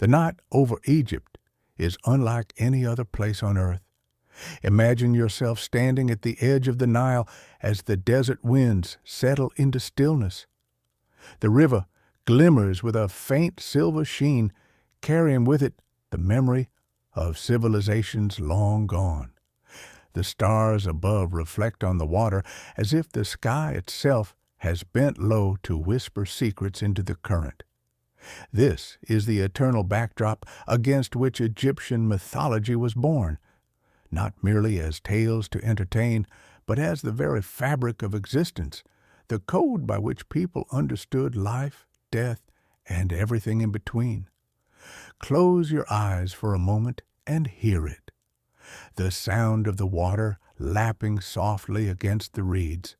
The night over Egypt is unlike any other place on earth. Imagine yourself standing at the edge of the Nile as the desert winds settle into stillness. The river glimmers with a faint silver sheen, carrying with it the memory of civilizations long gone. The stars above reflect on the water as if the sky itself has bent low to whisper secrets into the current. This is the eternal backdrop against which Egyptian mythology was born, not merely as tales to entertain, but as the very fabric of existence, the code by which people understood life, death, and everything in between. Close your eyes for a moment and hear it. The sound of the water lapping softly against the reeds,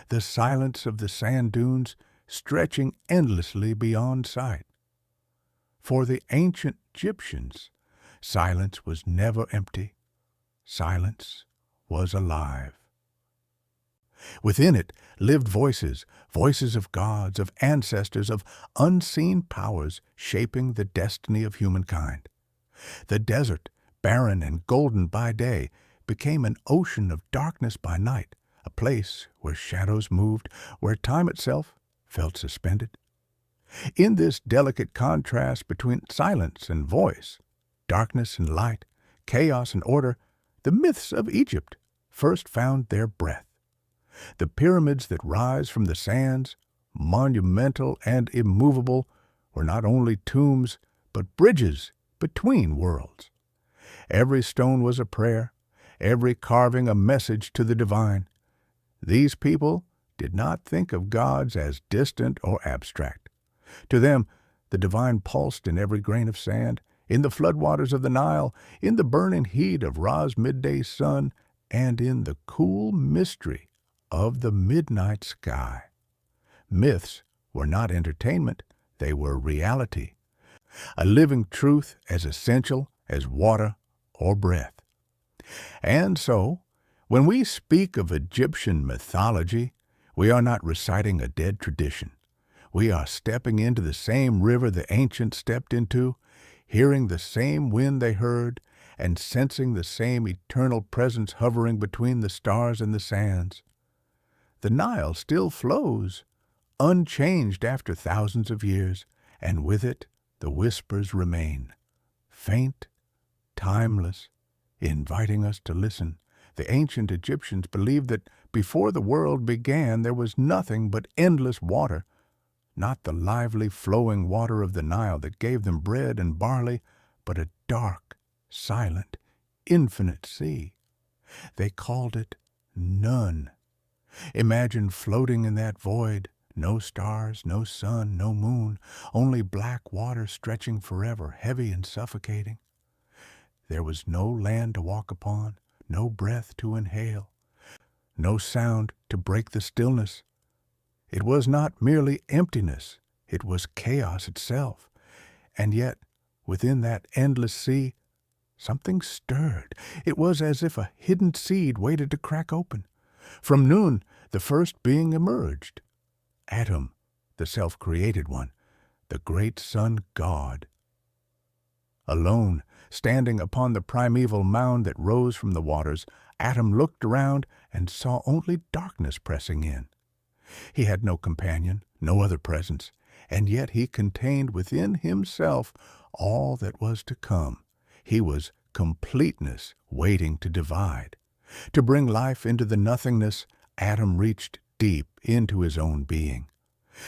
the silence of the sand dunes stretching endlessly beyond sight. For the ancient Egyptians, silence was never empty. Silence was alive. Within it lived voices, voices of gods, of ancestors, of unseen powers shaping the destiny of humankind. The desert, barren and golden by day, became an ocean of darkness by night, a place where shadows moved, where time itself felt suspended. In this delicate contrast between silence and voice, darkness and light, chaos and order, the myths of Egypt first found their breath. The pyramids that rise from the sands, monumental and immovable, were not only tombs, but bridges between worlds. Every stone was a prayer, every carving a message to the divine. These people did not think of gods as distant or abstract. To them, the divine pulsed in every grain of sand, in the floodwaters of the Nile, in the burning heat of Ra's midday sun, and in the cool mystery of the midnight sky. Myths were not entertainment, they were reality, a living truth as essential as water or breath. And so, when we speak of Egyptian mythology, we are not reciting a dead tradition. We are stepping into the same river the ancients stepped into, hearing the same wind they heard, and sensing the same eternal presence hovering between the stars and the sands. The Nile still flows, unchanged after thousands of years, and with it the whispers remain, faint, timeless, inviting us to listen. The ancient Egyptians believed that before the world began there was nothing but endless water, not the lively flowing water of the Nile that gave them bread and barley, but a dark, silent, infinite sea. They called it none. Imagine floating in that void, no stars, no sun, no moon, only black water stretching forever, heavy and suffocating. There was no land to walk upon, no breath to inhale, no sound to break the stillness. It was not merely emptiness, it was chaos itself. And yet, within that endless sea, something stirred. It was as if a hidden seed waited to crack open. From noon, the first being emerged. Atom, the self-created one, the great sun god. Alone, standing upon the primeval mound that rose from the waters, Atom looked around and saw only darkness pressing in. He had no companion, no other presence, and yet he contained within himself all that was to come. He was completeness waiting to divide. To bring life into the nothingness, Atom reached deep into his own being.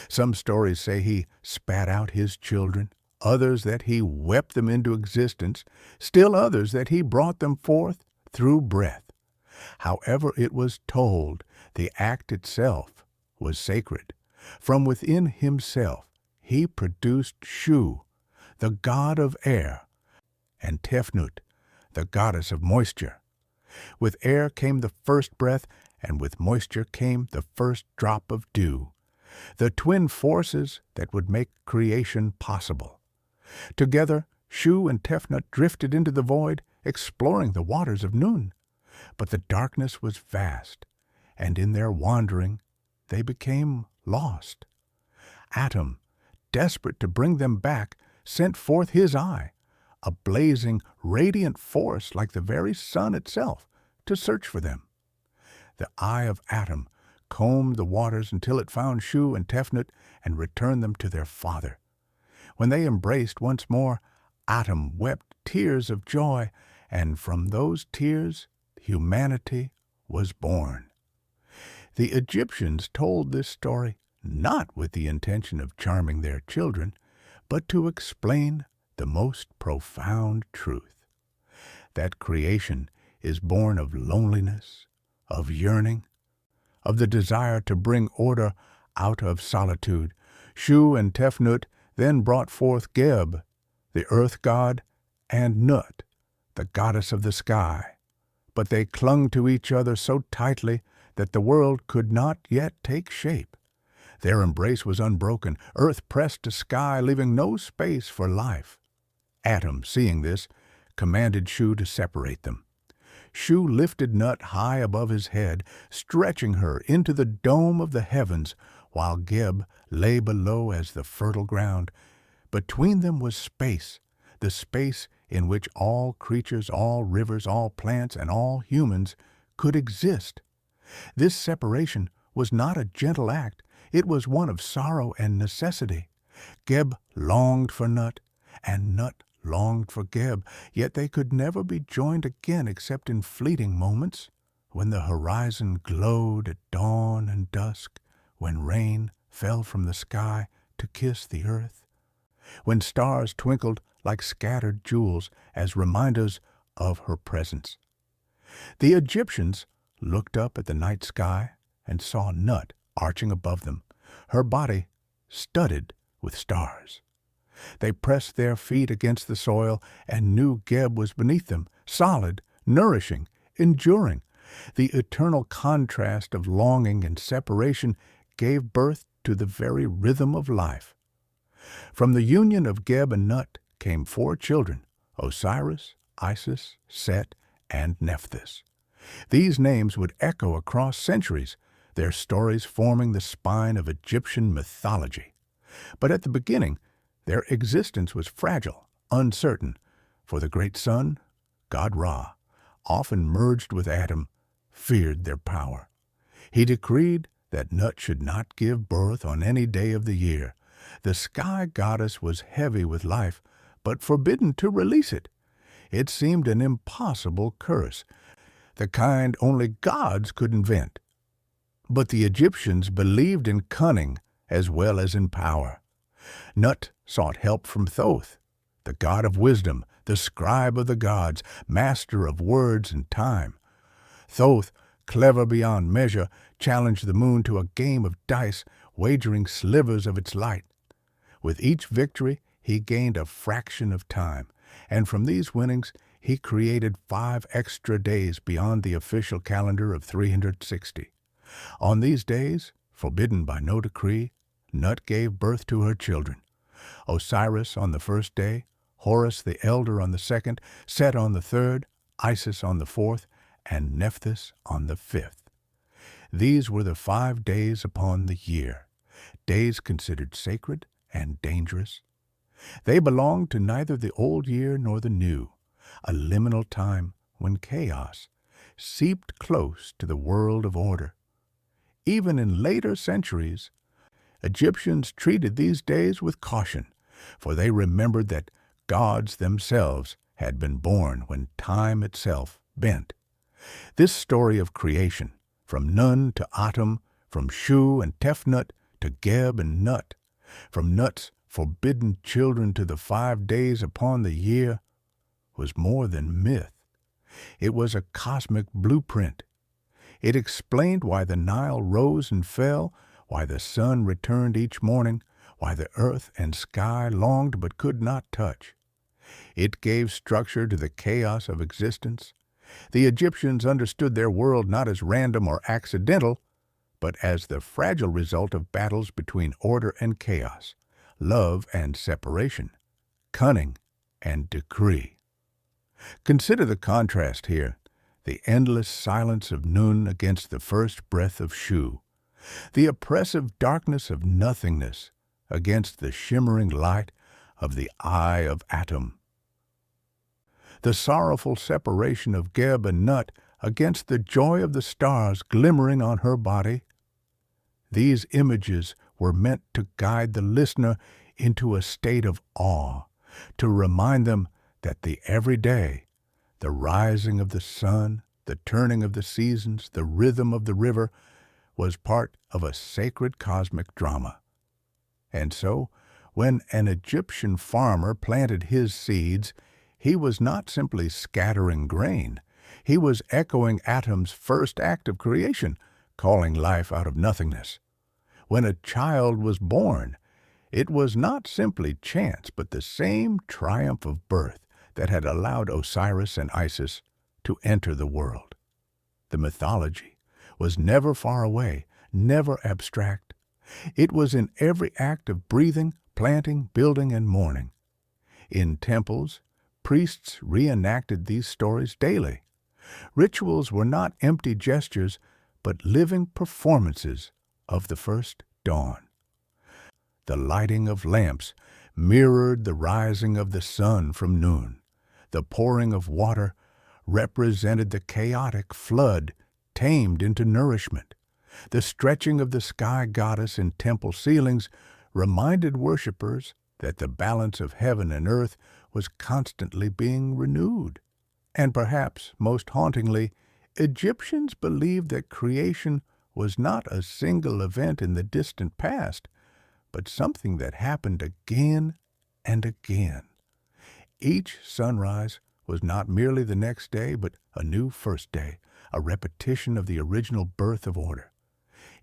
Some stories say he spat out his children, others that he wept them into existence, still others that he brought them forth through breath. However it was told, the act itself was sacred. From within himself he produced Shu, the god of air, and Tefnut, the goddess of moisture. With air came the first breath, and with moisture came the first drop of dew, the twin forces that would make creation possible. Together, Shu and Tefnut drifted into the void, exploring the waters of Nun. But the darkness was vast, and in their wandering, they became lost. Atom, desperate to bring them back, sent forth his eye, a blazing, radiant force like the very sun itself, to search for them. The eye of Atum combed the waters until it found Shu and Tefnut and returned them to their father. When they embraced once more, Atum wept tears of joy, and from those tears humanity was born. The Egyptians told this story not with the intention of charming their children, but to explain the most profound truth, that creation is born of loneliness, of yearning, of the desire to bring order out of solitude. Shu and Tefnut then brought forth Geb, the earth god, and Nut, the goddess of the sky. But they clung to each other so tightly that the world could not yet take shape. Their embrace was unbroken, earth pressed to sky, leaving no space for life. Atum, seeing this, commanded Shu to separate them. Shu lifted Nut high above his head, stretching her into the dome of the heavens, while Geb lay below as the fertile ground. Between them was space, the space in which all creatures, all rivers, all plants, and all humans could exist. This separation was not a gentle act, it was one of sorrow and necessity. Geb longed for Nut, and Nut longed for Geb, yet they could never be joined again except in fleeting moments, when the horizon glowed at dawn and dusk, when rain fell from the sky to kiss the earth, when stars twinkled like scattered jewels as reminders of her presence. The Egyptians looked up at the night sky and saw Nut arching above them, her body studded with stars. They pressed their feet against the soil and knew Geb was beneath them, solid, nourishing, enduring. The eternal contrast of longing and separation gave birth to the very rhythm of life. From the union of Geb and Nut came 4 children, Osiris, Isis, Set, and Nephthys. These names would echo across centuries, their stories forming the spine of Egyptian mythology. But at the beginning, their existence was fragile, uncertain, for the great sun, God Ra, often merged with Atum, feared their power. He decreed that Nut should not give birth on any day of the year. The sky goddess was heavy with life, but forbidden to release it. It seemed an impossible curse, the kind only gods could invent. But the Egyptians believed in cunning as well as in power. Nut sought help from Thoth, the god of wisdom, the scribe of the gods, master of words and time. Thoth, clever beyond measure, challenged the moon to a game of dice, wagering slivers of its light. With each victory, he gained a fraction of time, and from these winnings he created 5 extra days beyond the official calendar of 360. On these days, forbidden by no decree, Nut gave birth to her children. Osiris on the first day, Horus the elder on the second, Set on the third, Isis on the fourth, and Nephthys on the 5th. These were the 5 days upon the year, days considered sacred and dangerous. They belonged to neither the old year nor the new, a liminal time when chaos seeped close to the world of order. Even in later centuries, Egyptians treated these days with caution, for they remembered that gods themselves had been born when time itself bent. This story of creation, from Nun to Atum, from Shu and Tefnut to Geb and Nut, from Nut's forbidden children to the 5 days upon the year, was more than myth. It was a cosmic blueprint. It explained why the Nile rose and fell, why the sun returned each morning, why the earth and sky longed but could not touch. It gave structure to the chaos of existence. The Egyptians understood their world not as random or accidental, but as the fragile result of battles between order and chaos, love and separation, cunning and decree. Consider the contrast here, the endless silence of Nun against the first breath of Shu, the oppressive darkness of nothingness against the shimmering light of the Eye of Atum. The sorrowful separation of Geb and Nut against the joy of the stars glimmering on her body. These images were meant to guide the listener into a state of awe, to remind them that the everyday, the rising of the sun, the turning of the seasons, the rhythm of the river, was part of a sacred cosmic drama. And so, when an Egyptian farmer planted his seeds, he was not simply scattering grain. He was echoing Atum's first act of creation, calling life out of nothingness. When a child was born, it was not simply chance, but the same triumph of birth that had allowed Osiris and Isis to enter the world. The mythology was never far away, never abstract. It was in every act of breathing, planting, building, and mourning. In temples, priests reenacted these stories daily. Rituals were not empty gestures, but living performances of the first dawn. The lighting of lamps mirrored the rising of the sun from noon. The pouring of water represented the chaotic flood tamed into nourishment. The stretching of the sky goddess in temple ceilings reminded worshippers that the balance of heaven and earth was constantly being renewed. And perhaps, most hauntingly, Egyptians believed that creation was not a single event in the distant past, but something that happened again and again. Each sunrise was not merely the next day, but a new first day, a repetition of the original birth of order.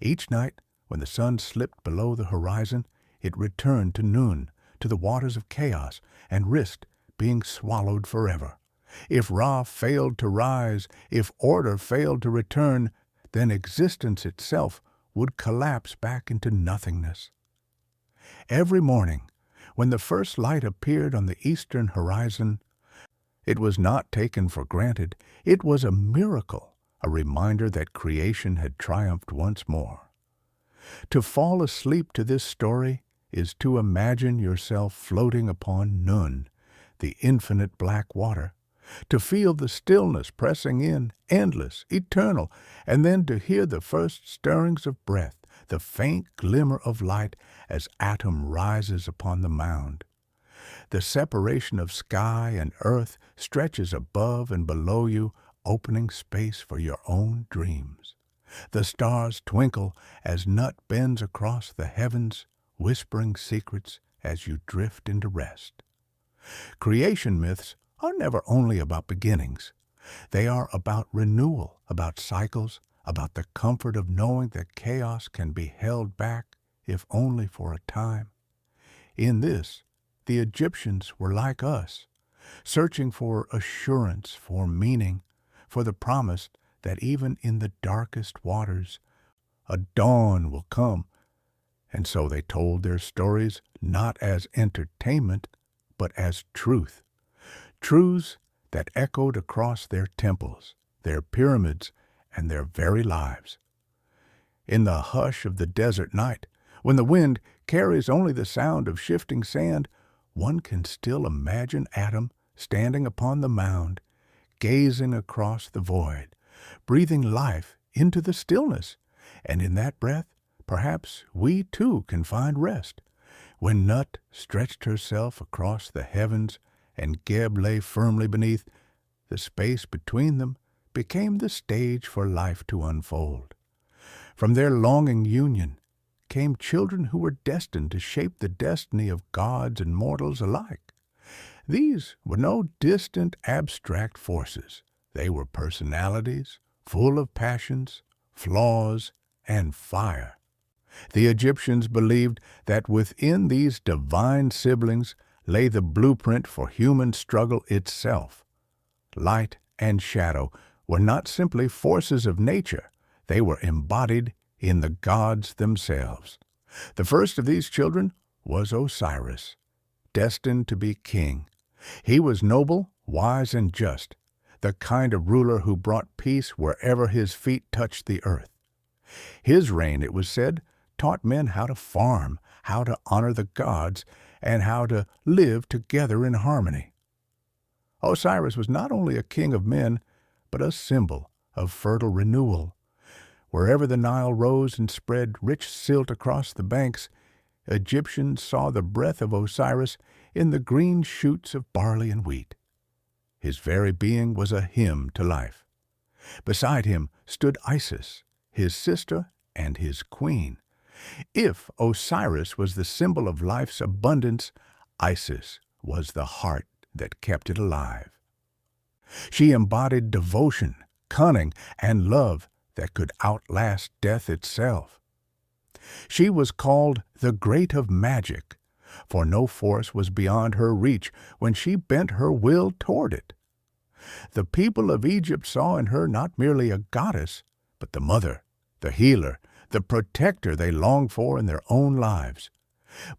Each night, when the sun slipped below the horizon, it returned to noon, to the waters of chaos, and risked being swallowed forever. If Ra failed to rise, if order failed to return, then existence itself would collapse back into nothingness. Every morning, when the first light appeared on the eastern horizon, it was not taken for granted. It was a miracle, a reminder that creation had triumphed once more. To fall asleep to this story is to imagine yourself floating upon Nun, the infinite black water, to feel the stillness pressing in, endless, eternal, and then to hear the first stirrings of breath, the faint glimmer of light as Atum rises upon the mound. The separation of sky and earth stretches above and below you, opening space for your own dreams. The stars twinkle as Nut bends across the heavens, whispering secrets as you drift into rest. Creation myths are never only about beginnings. They are about renewal, about cycles, about the comfort of knowing that chaos can be held back, if only for a time. In this, the Egyptians were like us, searching for assurance, for meaning, for the promise that even in the darkest waters, a dawn will come. And so they told their stories not as entertainment, but as truth. Truths that echoed across their temples, their pyramids, and their very lives. In the hush of the desert night, when the wind carries only the sound of shifting sand, one can still imagine Atum standing upon the mound, gazing across the void, breathing life into the stillness. And in that breath, perhaps we too can find rest. When Nut stretched herself across the heavens and Geb lay firmly beneath, the space between them became the stage for life to unfold. From their longing union came children who were destined to shape the destiny of gods and mortals alike. These were no distant, abstract forces. They were personalities, full of passions, flaws, and fire. The Egyptians believed that within these divine siblings lay the blueprint for human struggle itself. Light and shadow were not simply forces of nature. They were embodied in the gods themselves. The first of these children was Osiris, destined to be king. He was noble, wise, and just, the kind of ruler who brought peace wherever his feet touched the earth. His reign, it was said, taught men how to farm, how to honor the gods, and how to live together in harmony. Osiris was not only a king of men, but a symbol of fertile renewal. Wherever the Nile rose and spread rich silt across the banks, Egyptians saw the breath of Osiris in the green shoots of barley and wheat. His very being was a hymn to life. Beside him stood Isis, his sister and his queen. If Osiris was the symbol of life's abundance, Isis was the heart that kept it alive. She embodied devotion, cunning, and love that could outlast death itself. She was called the Great of Magic, for no force was beyond her reach when she bent her will toward it. The people of Egypt saw in her not merely a goddess, but the mother, the healer, the protector they longed for in their own lives.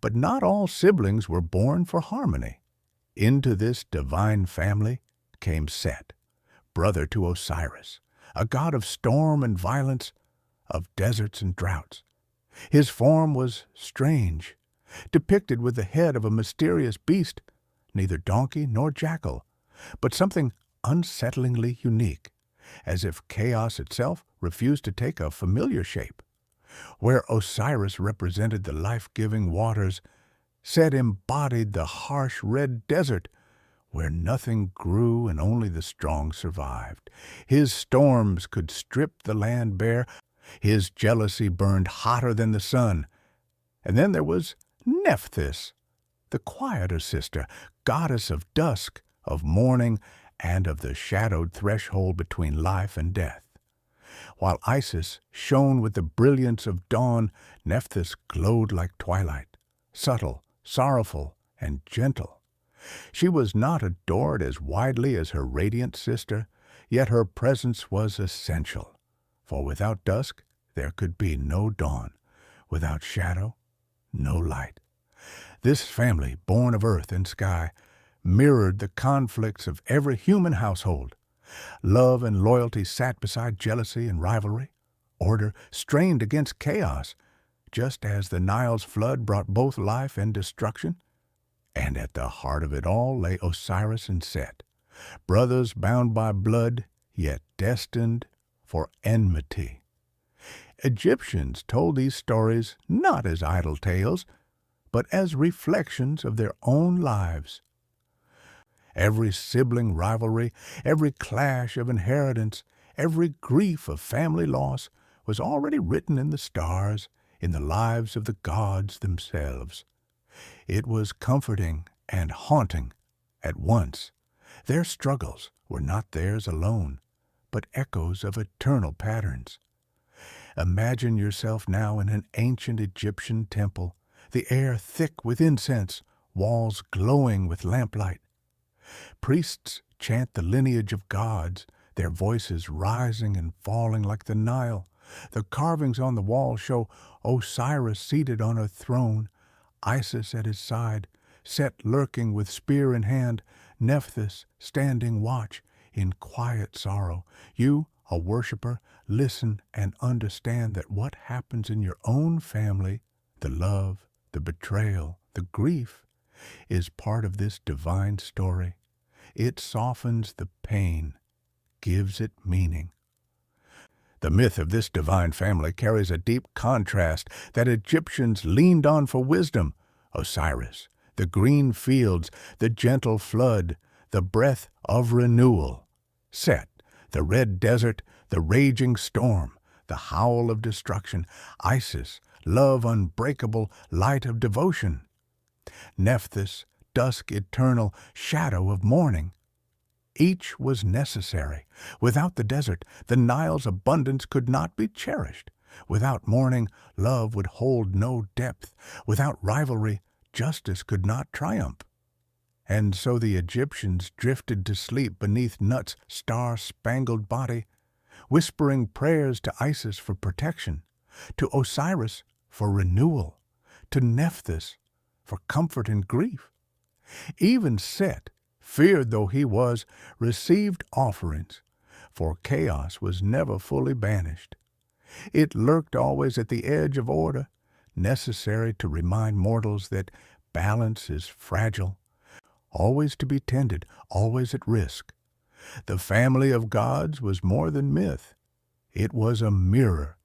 But not all siblings were born for harmony. Into this divine family came Set, brother to Osiris, a god of storm and violence, of deserts and droughts. His form was strange, depicted with the head of a mysterious beast, neither donkey nor jackal, but something unsettlingly unique, as if chaos itself refused to take a familiar shape. Where Osiris represented the life-giving waters, Set embodied the harsh red desert, where nothing grew and only the strong survived. His storms could strip the land bare. His jealousy burned hotter than the sun. And then there was Nephthys, the quieter sister, goddess of dusk, of morning, and of the shadowed threshold between life and death. While Isis shone with the brilliance of dawn, Nephthys glowed like twilight, subtle, sorrowful, and gentle. She was not adored as widely as her radiant sister, yet her presence was essential. For without dusk, there could be no dawn. Without shadow, no light. This family, born of earth and sky, mirrored the conflicts of every human household. Love and loyalty sat beside jealousy and rivalry. Order strained against chaos, just as the Nile's flood brought both life and destruction. And at the heart of it all lay Osiris and Set, brothers bound by blood, yet destined for enmity. Egyptians told these stories not as idle tales, but as reflections of their own lives. Every sibling rivalry, every clash of inheritance, every grief of family loss was already written in the stars, in the lives of the gods themselves. It was comforting and haunting at once. Their struggles were not theirs alone, but echoes of eternal patterns. Imagine yourself now in an ancient Egyptian temple, the air thick with incense, walls glowing with lamplight. Priests chant the lineage of gods, their voices rising and falling like the Nile. The carvings on the wall show Osiris seated on a throne, Isis at his side, Set lurking with spear in hand, Nephthys standing watch in quiet sorrow. You, a worshipper, listen and understand that what happens in your own family, the love, the betrayal, the grief, is part of this divine story. It softens the pain, gives it meaning. The myth of this divine family carries a deep contrast that Egyptians leaned on for wisdom. Osiris, the green fields, the gentle flood, the breath of renewal. Set, the red desert, the raging storm, the howl of destruction. Isis, love unbreakable, light of devotion. Nephthys, dusk eternal, shadow of morning. Each was necessary. Without the desert, the Nile's abundance could not be cherished. Without morning, love would hold no depth. Without rivalry, justice could not triumph. And so the Egyptians drifted to sleep beneath Nut's star-spangled body, whispering prayers to Isis for protection, to Osiris for renewal, to Nephthys for comfort in grief. Even Set, feared though he was, received offerings, for chaos was never fully banished. It lurked always at the edge of order, necessary to remind mortals that balance is fragile, always to be tended, always at risk. The family of gods was more than myth. It was a mirror,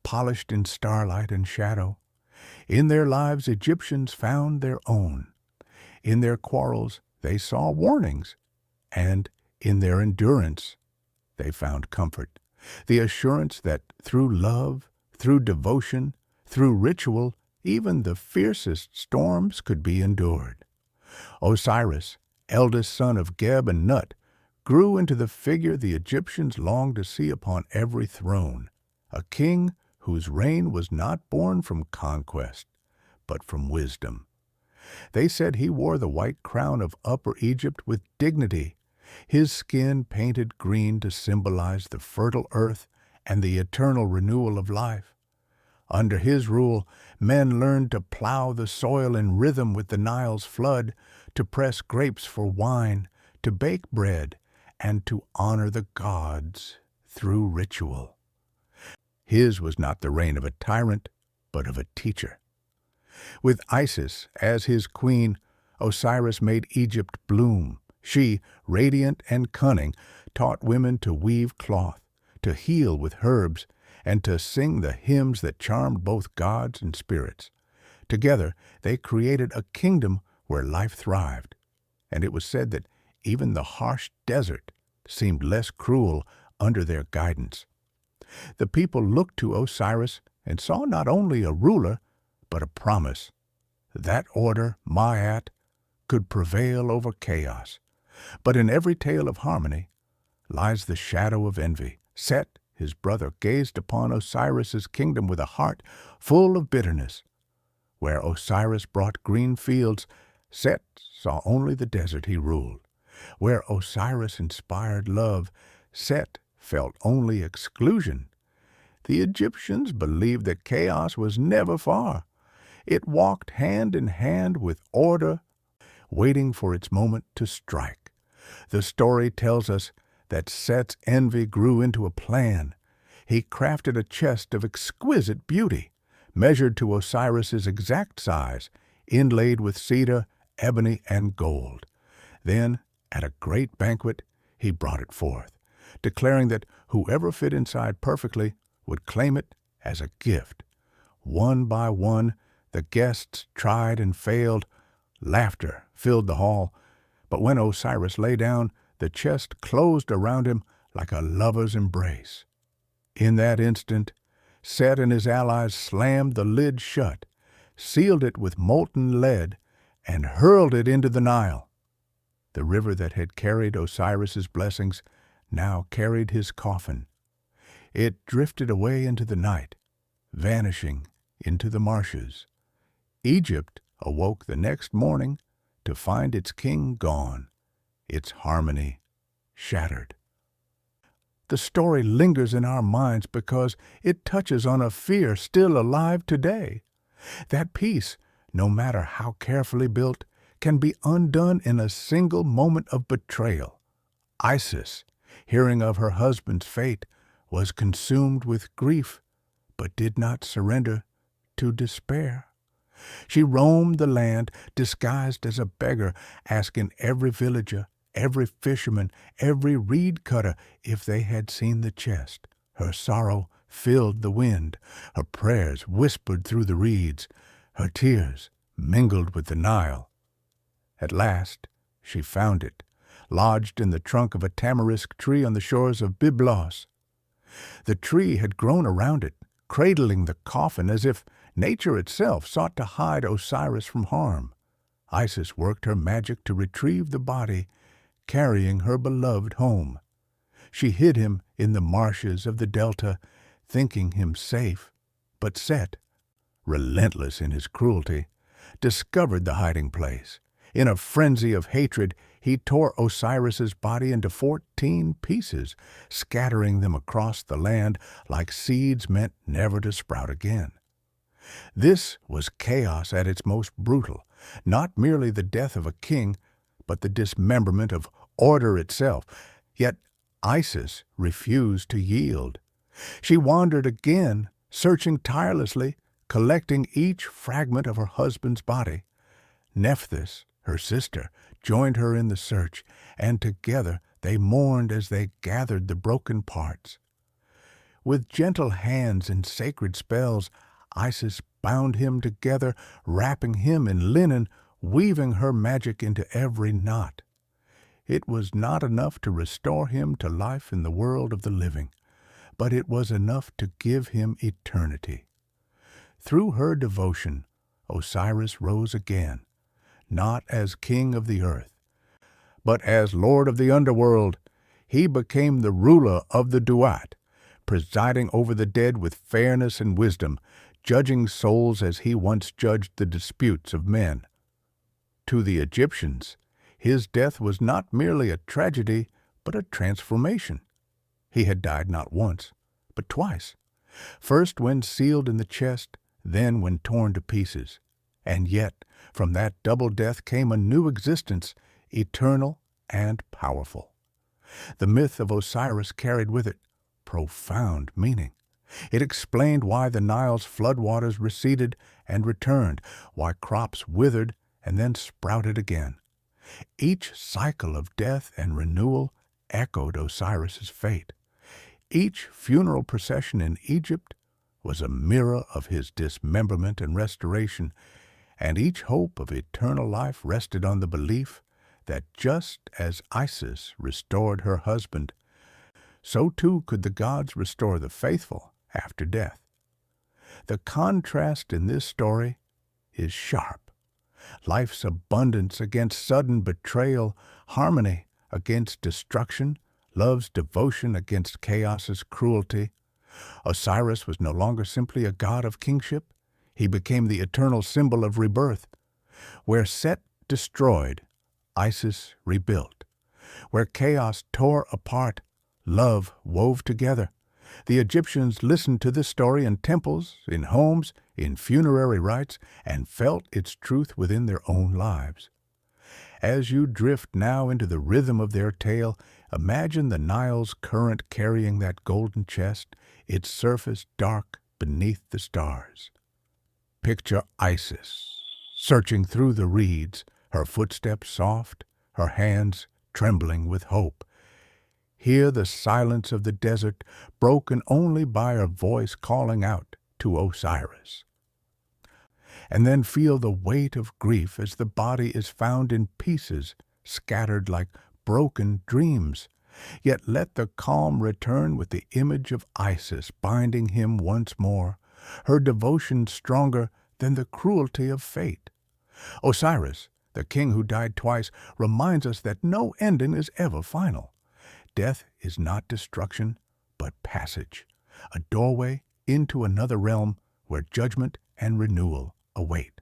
polished in starlight and shadow. In their lives, Egyptians found their own. In their quarrels, they saw warnings, and in their endurance, they found comfort. The assurance that through love, through devotion, through ritual, even the fiercest storms could be endured. Osiris, eldest son of Geb and Nut, grew into the figure the Egyptians longed to see upon every throne, a king whose reign was not born from conquest, but from wisdom. They said he wore the white crown of Upper Egypt with dignity, his skin painted green to symbolize the fertile earth and the eternal renewal of life. Under his rule, men learned to plow the soil in rhythm with the Nile's flood, to press grapes for wine, to bake bread, and to honor the gods through ritual. His was not the reign of a tyrant, but of a teacher. With Isis as his queen, Osiris made Egypt bloom. She, radiant and cunning, taught women to weave cloth, to heal with herbs, and to sing the hymns that charmed both gods and spirits. Together, they created a kingdom where life thrived, and it was said that even the harsh desert seemed less cruel under their guidance. The people looked to Osiris and saw not only a ruler, but a promise. That order, Ma'at, could prevail over chaos. But in every tale of harmony lies the shadow of envy. Set, his brother, gazed upon Osiris's kingdom with a heart full of bitterness. Where Osiris brought green fields, Set saw only the desert he ruled. Where Osiris inspired love, Set felt only exclusion. The Egyptians believed that chaos was never far. It walked hand in hand with order, waiting for its moment to strike. The story tells us that Set's envy grew into a plan. He crafted a chest of exquisite beauty, measured to Osiris's exact size, inlaid with cedar, ebony, and gold. Then, at a great banquet, he brought it forth, declaring that whoever fit inside perfectly would claim it as a gift. One by one, the guests tried and failed. Laughter filled the hall, but when Osiris lay down, the chest closed around him like a lover's embrace. In that instant, Set and his allies slammed the lid shut, sealed it with molten lead, and hurled it into the Nile. The river that had carried Osiris's blessings now carried his coffin. It drifted away into the night, vanishing into the marshes. Egypt awoke the next morning to find its king gone, its harmony shattered. The story lingers in our minds because it touches on a fear still alive today. That peace, no matter how carefully built, can be undone in a single moment of betrayal. Isis, hearing of her husband's fate, was consumed with grief, but did not surrender to despair. She roamed the land disguised as a beggar, asking every villager, every fisherman, every reed cutter if they had seen the chest. Her sorrow filled the wind, her prayers whispered through the reeds, her tears mingled with the Nile. At last she found it, lodged in the trunk of a tamarisk tree on the shores of Byblos. The tree had grown around it, cradling the coffin as if nature itself sought to hide Osiris from harm. Isis worked her magic to retrieve the body, carrying her beloved home. She hid him in the marshes of the delta, thinking him safe. But Set, relentless in his cruelty, discovered the hiding place. In a frenzy of hatred, he tore Osiris's body into 14 pieces, scattering them across the land like seeds meant never to sprout again. This was chaos at its most brutal, not merely the death of a king, but the dismemberment of order itself. Yet Isis refused to yield. She wandered again, searching tirelessly, collecting each fragment of her husband's body. Nephthys, her sister, joined her in the search, and together they mourned as they gathered the broken parts. With gentle hands and sacred spells, Isis bound him together, wrapping him in linen, weaving her magic into every knot. It was not enough to restore him to life in the world of the living, but it was enough to give him eternity. Through her devotion, Osiris rose again, not as king of the earth, but as lord of the underworld. He became the ruler of the Duat, presiding over the dead with fairness and wisdom, judging souls as he once judged the disputes of men. To the Egyptians, his death was not merely a tragedy, but a transformation. He had died not once, but twice, first when sealed in the chest, then when torn to pieces. And yet, from that double death came a new existence, eternal and powerful. The myth of Osiris carried with it profound meaning. It explained why the Nile's floodwaters receded and returned, why crops withered and then sprouted again. Each cycle of death and renewal echoed Osiris's fate. Each funeral procession in Egypt was a mirror of his dismemberment and restoration, and each hope of eternal life rested on the belief that just as Isis restored her husband, so too could the gods restore the faithful after death. The contrast in this story is sharp. Life's abundance against sudden betrayal, harmony against destruction, love's devotion against chaos's cruelty. Osiris was no longer simply a god of kingship. He became the eternal symbol of rebirth. Where Set destroyed, Isis rebuilt. Where chaos tore apart, love wove together. The Egyptians listened to this story in temples, in homes, in funerary rites, and felt its truth within their own lives. As you drift now into the rhythm of their tale, imagine the Nile's current carrying that golden chest, its surface dark beneath the stars. Picture Isis, searching through the reeds, her footsteps soft, her hands trembling with hope. Hear the silence of the desert, broken only by her voice calling out to Osiris. And then feel the weight of grief as the body is found in pieces, scattered like broken dreams. Yet let the calm return with the image of Isis binding him once more, her devotion stronger than the cruelty of fate. Osiris, the king who died twice, reminds us that no ending is ever final. Death is not destruction, but passage, a doorway into another realm where judgment and renewal await.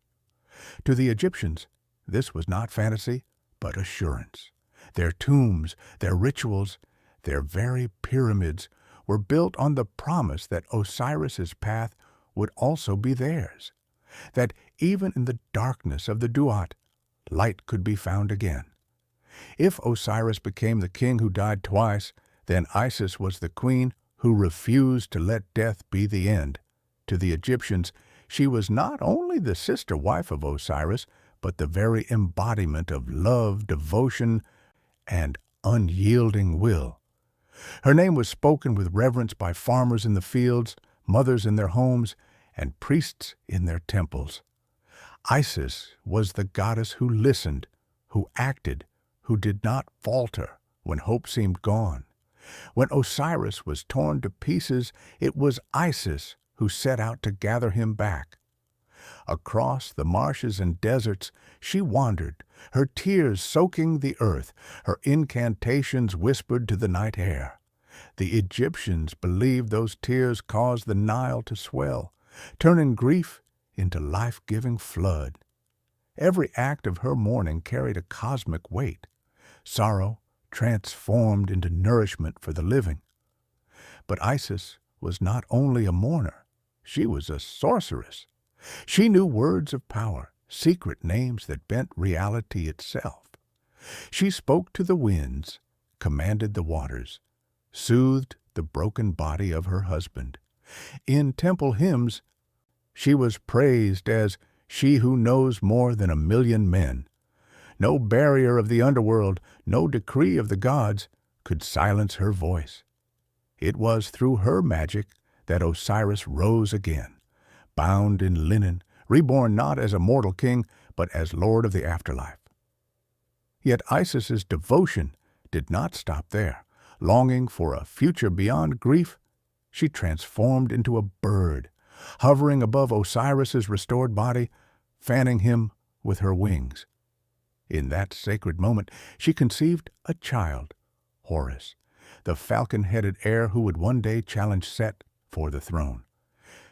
To the Egyptians, this was not fantasy, but assurance. Their tombs, their rituals, their very pyramids were built on the promise that Osiris's path would also be theirs, that even in the darkness of the Duat, light could be found again. If Osiris became the king who died twice, then Isis was the queen who refused to let death be the end. To the Egyptians, she was not only the sister wife of Osiris, but the very embodiment of love, devotion, and unyielding will. Her name was spoken with reverence by farmers in the fields, mothers in their homes, and priests in their temples. Isis was the goddess who listened, who acted, who did not falter when hope seemed gone. When Osiris was torn to pieces, it was Isis who set out to gather him back. Across the marshes and deserts she wandered, her tears soaking the earth, her incantations whispered to the night air. The Egyptians believed those tears caused the Nile to swell, turning grief into life-giving flood. Every act of her mourning carried a cosmic weight, sorrow transformed into nourishment for the living. But Isis was not only a mourner, she was a sorceress. She knew words of power, secret names that bent reality itself. She spoke to the winds, commanded the waters, soothed the broken body of her husband. In temple hymns, she was praised as she who knows more than 1,000,000 men. No barrier of the underworld, no decree of the gods could silence her voice. It was through her magic that Osiris rose again, bound in linen, reborn not as a mortal king, but as lord of the afterlife. Yet Isis's devotion did not stop there. Longing for a future beyond grief, she transformed into a bird, hovering above Osiris's restored body, fanning him with her wings. In that sacred moment, she conceived a child, Horus, the falcon-headed heir who would one day challenge Set for the throne.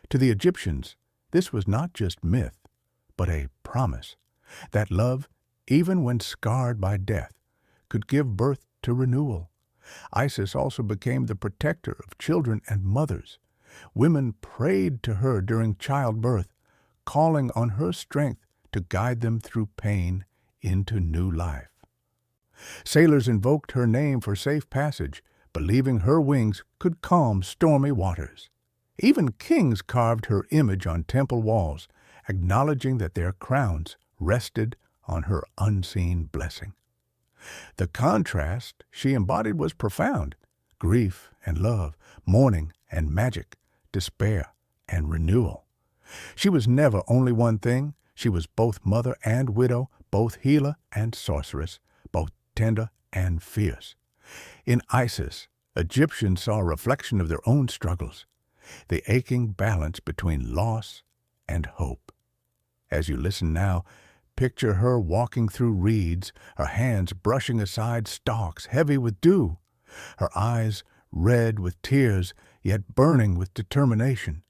To the Egyptians, this was not just myth, but a promise that love, even when scarred by death, could give birth to renewal. Isis also became the protector of children and mothers. Women prayed to her during childbirth, calling on her strength to guide them through pain into new life. Sailors invoked her name for safe passage, believing her wings could calm stormy waters. Even kings carved her image on temple walls, acknowledging that their crowns rested on her unseen blessing. The contrast she embodied was profound: grief and love, mourning and magic, despair and renewal. She was never only one thing. She was both mother and widow, both healer and sorceress, both tender and fierce. In Isis, Egyptians saw a reflection of their own struggles, the aching balance between loss and hope. As you listen now, picture her walking through reeds, her hands brushing aside stalks heavy with dew, her eyes red with tears, yet burning with determination.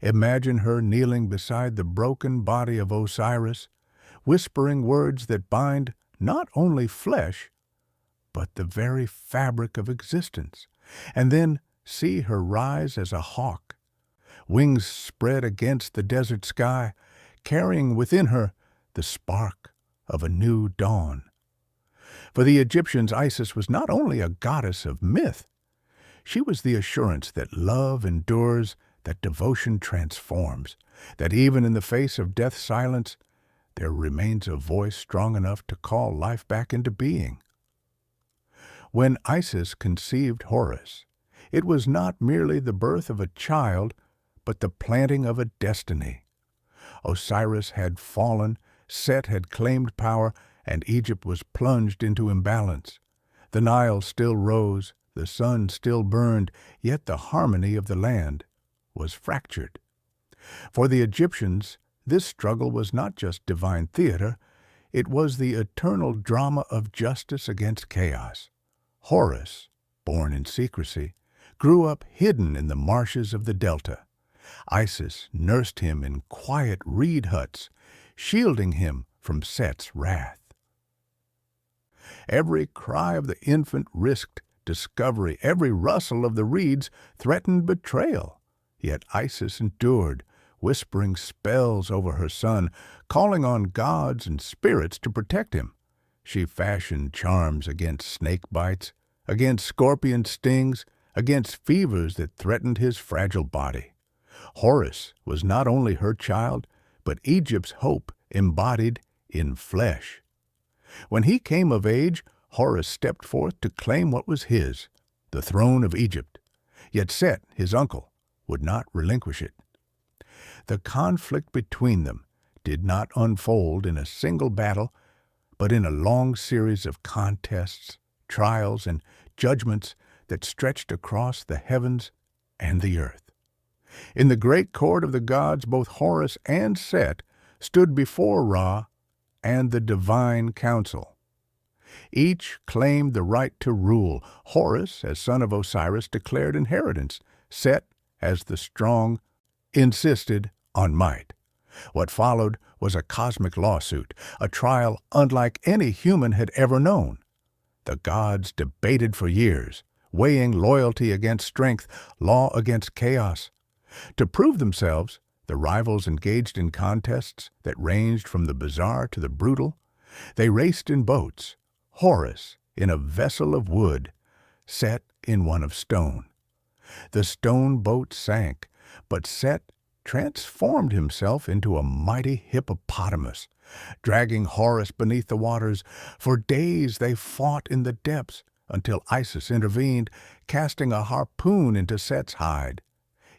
Imagine her kneeling beside the broken body of Osiris, whispering words that bind not only flesh, but the very fabric of existence, and then see her rise as a hawk, wings spread against the desert sky, carrying within her the spark of a new dawn. For the Egyptians, Isis was not only a goddess of myth, she was the assurance that love endures, that devotion transforms, that even in the face of death's silence, there remains a voice strong enough to call life back into being. When Isis conceived Horus, it was not merely the birth of a child, but the planting of a destiny. Osiris had fallen, Set had claimed power, and Egypt was plunged into imbalance. The Nile still rose, the sun still burned, yet the harmony of the land was fractured. For the Egyptians, this struggle was not just divine theater, it was the eternal drama of justice against chaos. Horus, born in secrecy, grew up hidden in the marshes of the delta. Isis nursed him in quiet reed huts, shielding him from Set's wrath. Every cry of the infant risked discovery, every rustle of the reeds threatened betrayal. Yet Isis endured, whispering spells over her son, calling on gods and spirits to protect him. She fashioned charms against snake bites, against scorpion stings, against fevers that threatened his fragile body. Horus was not only her child, but Egypt's hope embodied in flesh. When he came of age, Horus stepped forth to claim what was his, the throne of Egypt. Yet Set, his uncle, would not relinquish it. The conflict between them did not unfold in a single battle, but in a long series of contests, trials, and judgments that stretched across the heavens and the earth. In the great court of the gods, both Horus and Set stood before Ra and the divine council. Each claimed the right to rule. Horus, as son of Osiris, declared inheritance. Set, as the strong, insisted on might. What followed was a cosmic lawsuit, a trial unlike any human had ever known. The gods debated for years, weighing loyalty against strength, law against chaos. To prove themselves, the rivals engaged in contests that ranged from the bizarre to the brutal. They raced in boats, Horus in a vessel of wood, Set in one of stone. The stone boat sank, but Set transformed himself into a mighty hippopotamus. Dragging Horus beneath the waters, for days they fought in the depths, until Isis intervened, casting a harpoon into Set's hide.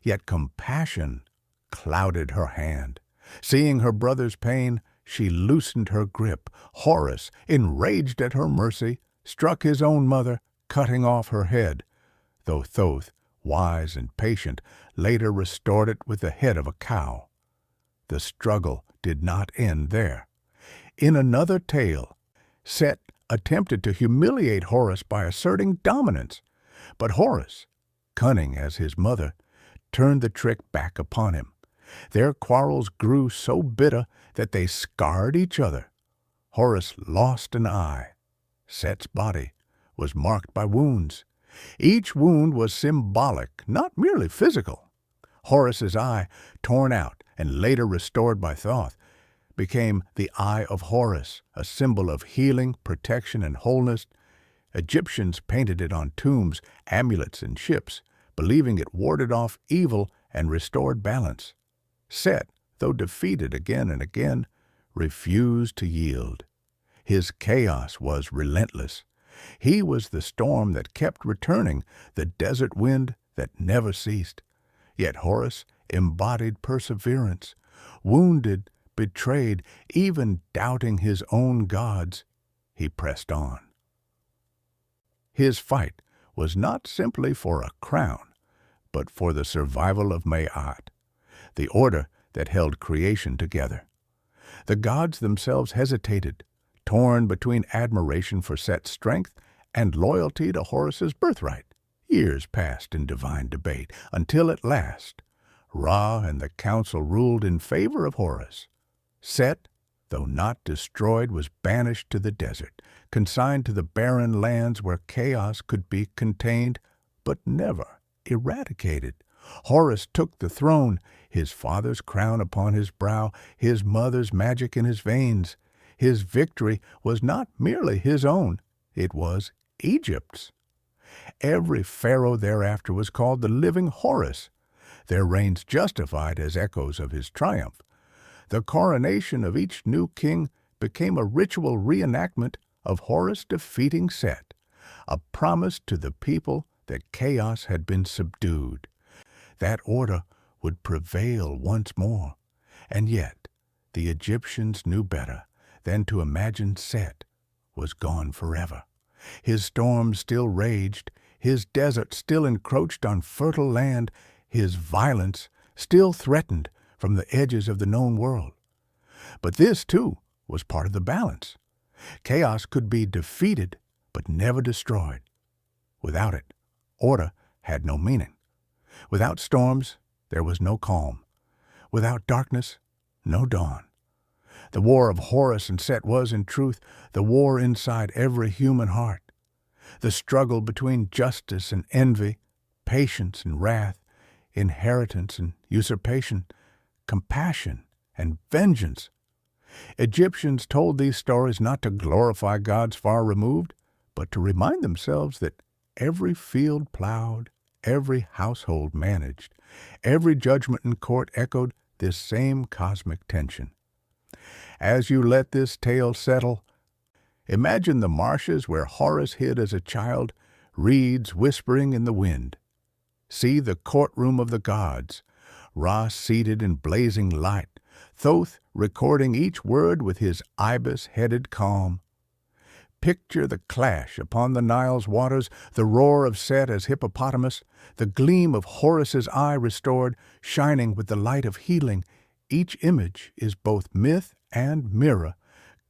Yet compassion clouded her hand. Seeing her brother's pain, she loosened her grip. Horus, enraged at her mercy, struck his own mother, cutting off her head, though Thoth, wise and patient, later restored it with the head of a cow. The struggle did not end there. In another tale, Set attempted to humiliate Horus by asserting dominance, but Horus, cunning as his mother, turned the trick back upon him. Their quarrels grew so bitter that they scarred each other. Horus lost an eye. Set's body was marked by wounds. Each wound was symbolic, not merely physical. Horus's eye, torn out and later restored by Thoth, became the Eye of Horus, a symbol of healing, protection, and wholeness. Egyptians painted it on tombs, amulets, and ships, believing it warded off evil and restored balance. Set, though defeated again and again, refused to yield. His chaos was relentless. He was the storm that kept returning, the desert wind that never ceased. Yet Horus embodied perseverance. Wounded, betrayed, even doubting his own gods, he pressed on. His fight was not simply for a crown, but for the survival of Ma'at, the order that held creation together. The gods themselves hesitated, torn between admiration for Set's strength and loyalty to Horus's birthright. Years passed in divine debate, until at last Ra and the council ruled in favor of Horus. Set, though not destroyed, was banished to the desert, consigned to the barren lands where chaos could be contained, but never eradicated. Horus took the throne, his father's crown upon his brow, his mother's magic in his veins. His victory was not merely his own, it was Egypt's. Every pharaoh thereafter was called the living Horus, their reigns justified as echoes of his triumph. The coronation of each new king became a ritual reenactment of Horus defeating Set, a promise to the people that chaos had been subdued. That order would prevail once more, and yet the Egyptians knew better than to imagine Set was gone forever. His storms still raged, his desert still encroached on fertile land, his violence still threatened from the edges of the known world. But this, too, was part of the balance. Chaos could be defeated, but never destroyed. Without it, order had no meaning. Without storms, there was no calm. Without darkness, no dawn. The war of Horus and Set was, in truth, the war inside every human heart. The struggle between justice and envy, patience and wrath, inheritance and usurpation, compassion and vengeance. Egyptians told these stories not to glorify gods far removed, but to remind themselves that every field plowed, every household managed, every judgment in court echoed this same cosmic tension. As you let this tale settle, imagine the marshes where Horus hid as a child, reeds whispering in the wind. See the courtroom of the gods, Ra seated in blazing light, Thoth recording each word with his ibis-headed calm. Picture the clash upon the Nile's waters, the roar of Set as hippopotamus, the gleam of Horus's eye restored, shining with the light of healing. Each image is both myth and mirror,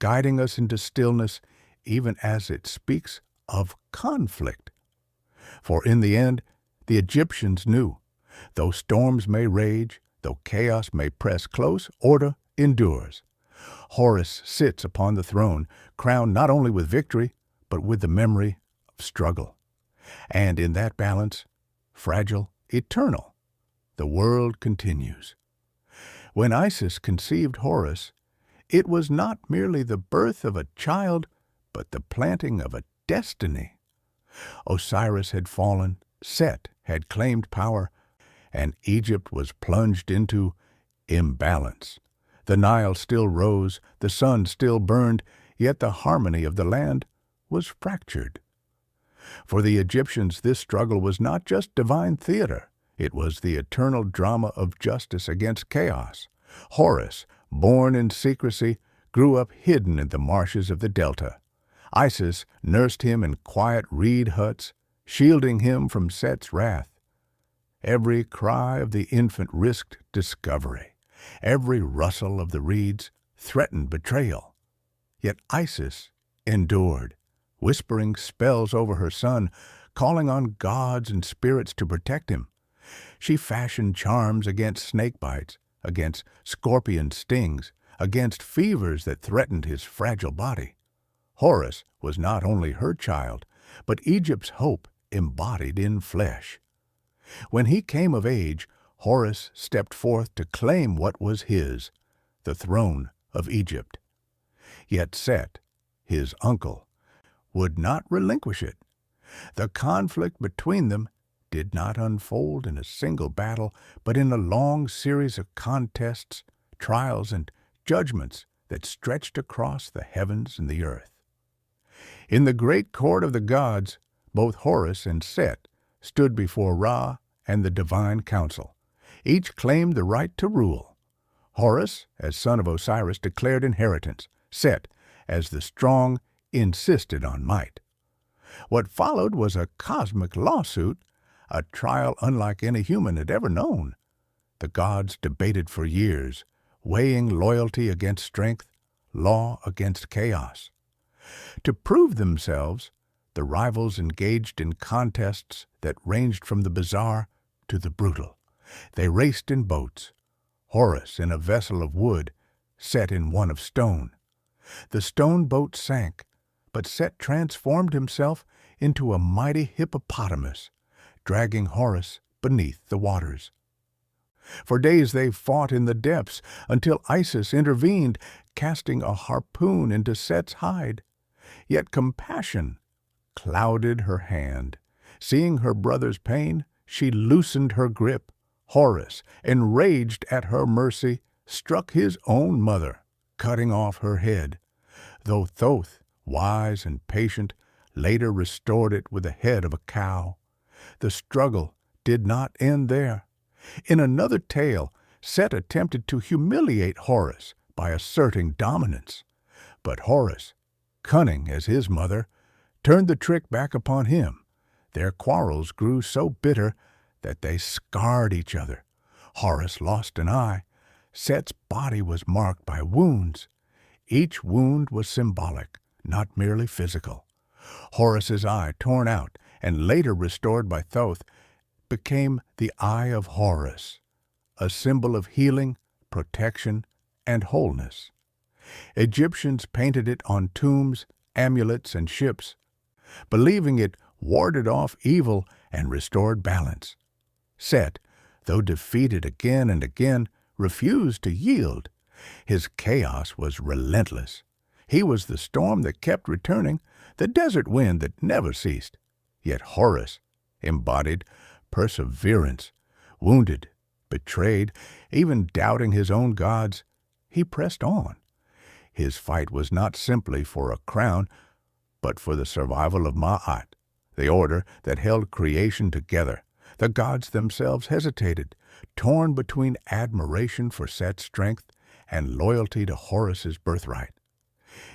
guiding us into stillness, even as it speaks of conflict. For in the end, the Egyptians knew, though storms may rage, though chaos may press close, order endures. Horus sits upon the throne, crowned not only with victory, but with the memory of struggle. And in that balance, fragile, eternal, the world continues. When Isis conceived Horus, it was not merely the birth of a child, but the planting of a destiny. Osiris had fallen, Set had claimed power, and Egypt was plunged into imbalance. The Nile still rose, the sun still burned, yet the harmony of the land was fractured. For the Egyptians, this struggle was not just divine theater. It was the eternal drama of justice against chaos. Horus, born in secrecy, grew up hidden in the marshes of the delta. Isis nursed him in quiet reed huts, shielding him from Set's wrath. Every cry of the infant risked discovery. Every rustle of the reeds threatened betrayal. Yet Isis endured, whispering spells over her son, calling on gods and spirits to protect him. She fashioned charms against snake bites, against scorpion stings, against fevers that threatened his fragile body. Horus was not only her child, but Egypt's hope embodied in flesh. When he came of age, Horus stepped forth to claim what was his, the throne of Egypt. Yet Set, his uncle, would not relinquish it. The conflict between them did not unfold in a single battle, but in a long series of contests, trials, and judgments that stretched across the heavens and the earth. In the great court of the gods, both Horus and Set stood before Ra and the divine council. Each claimed the right to rule. Horus, as son of Osiris, declared inheritance. Set, as the strong, insisted on might. What followed was a cosmic lawsuit, a trial unlike any human had ever known. The gods debated for years, weighing loyalty against strength, law against chaos. To prove themselves, the rivals engaged in contests that ranged from the bizarre to the brutal. They raced in boats, Horus in a vessel of wood, Set in one of stone. The stone boat sank, but Set transformed himself into a mighty hippopotamus, dragging Horus beneath the waters. For days they fought in the depths until Isis intervened, casting a harpoon into Set's hide. Yet compassion clouded her hand. Seeing her brother's pain, she loosened her grip. Horus, enraged at her mercy, struck his own mother, cutting off her head, though Thoth, wise and patient, later restored it with the head of a cow. The struggle did not end there. In another tale, Set attempted to humiliate Horus by asserting dominance. But Horus, cunning as his mother, turned the trick back upon him. Their quarrels grew so bitter that they scarred each other. Horus lost an eye. Set's body was marked by wounds. Each wound was symbolic, not merely physical. Horus's eye, torn out and later restored by Thoth, became the Eye of Horus, a symbol of healing, protection, and wholeness. Egyptians painted it on tombs, amulets, and ships, believing it warded off evil and restored balance. Set, though defeated again and again, refused to yield. His chaos was relentless. He was the storm that kept returning, the desert wind that never ceased. Yet Horus embodied perseverance. Wounded, betrayed, even doubting his own gods, he pressed on. His fight was not simply for a crown, but for the survival of Ma'at, the order that held creation together. The gods themselves hesitated, torn between admiration for Set's strength and loyalty to Horus's birthright.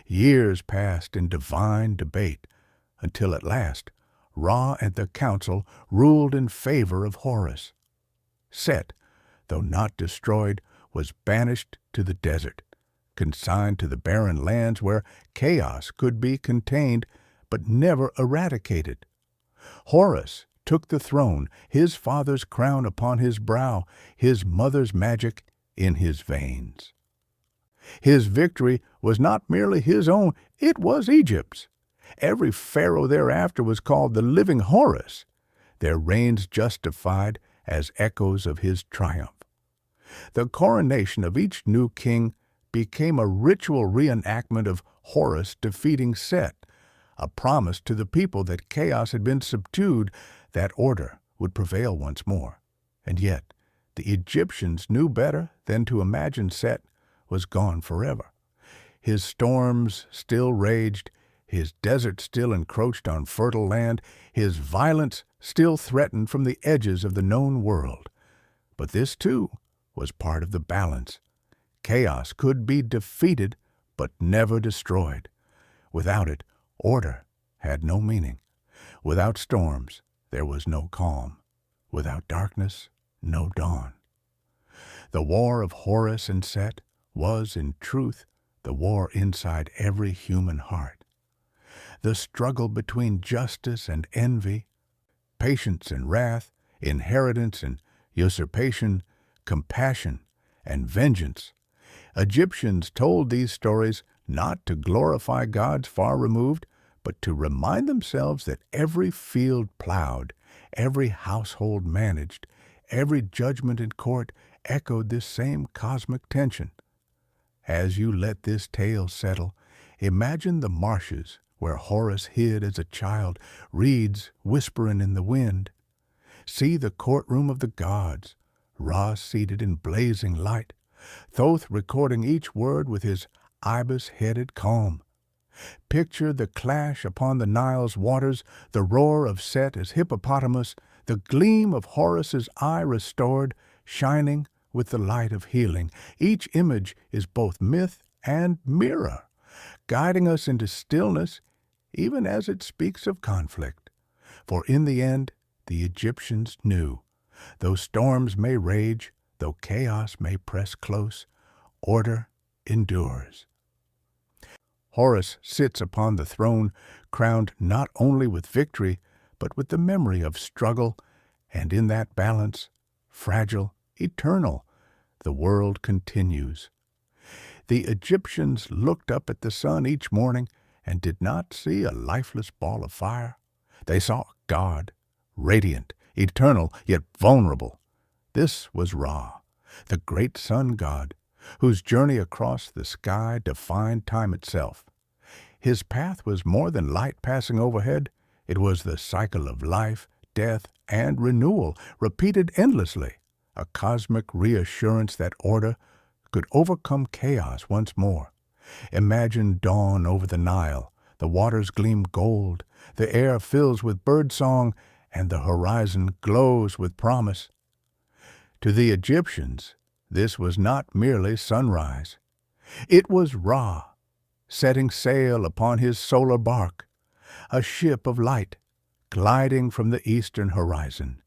Years passed in divine debate, until at last Ra and the council ruled in favor of Horus. Set, though not destroyed, was banished to the desert, consigned to the barren lands where chaos could be contained but never eradicated. Horus took the throne, his father's crown upon his brow, his mother's magic in his veins. His victory was not merely his own, it was Egypt's. Every pharaoh thereafter was called the living Horus, their reigns justified as echoes of his triumph. The coronation of each new king became a ritual reenactment of Horus defeating Set, a promise to the people that chaos had been subdued, that order would prevail once more. And yet, The Egyptians knew better than to imagine Set was gone forever. His storms still raged, his desert still encroached on fertile land, his violence still threatened from the edges of the known world. But this, too, was part of the balance. Chaos could be defeated, but never destroyed. Without it, order had no meaning. Without storms, there was no calm. Without darkness, no dawn. The war of Horus and Set was, in truth, the war inside every human heart. The struggle between justice and envy, patience and wrath, inheritance and usurpation, compassion and vengeance. Egyptians told these stories not to glorify gods far removed, but to remind themselves that every field plowed, every household managed, every judgment in court echoed this same cosmic tension. As you let this tale settle, imagine the marshes where Horus hid as a child, reeds whispering in the wind. See the courtroom of the gods, Ra seated in blazing light, Thoth recording each word with his ibis-headed calm. Picture the clash upon the Nile's waters, the roar of Set as hippopotamus, the gleam of Horus's eye restored, shining with the light of healing. Each image is both myth and mirror, guiding us into stillness even as it speaks of conflict. For in the end, the Egyptians knew, though storms may rage, though chaos may press close, order endures. Horus sits upon the throne, crowned not only with victory, but with the memory of struggle, and in that balance, fragile, eternal, the world continues. The Egyptians looked up at the sun each morning and did not see a lifeless ball of fire. They saw God, radiant, eternal, yet vulnerable. This was Ra, the great sun god, whose journey across the sky defined time itself. His path was more than light passing overhead. It was the cycle of life, death, and renewal, repeated endlessly, a cosmic reassurance that order could overcome chaos once more. Imagine dawn over the Nile. The waters gleam gold, the air fills with birdsong, and the horizon glows with promise. To the Egyptians, this was not merely sunrise. It was Ra, setting sail upon his solar bark, a ship of light, gliding from the eastern horizon.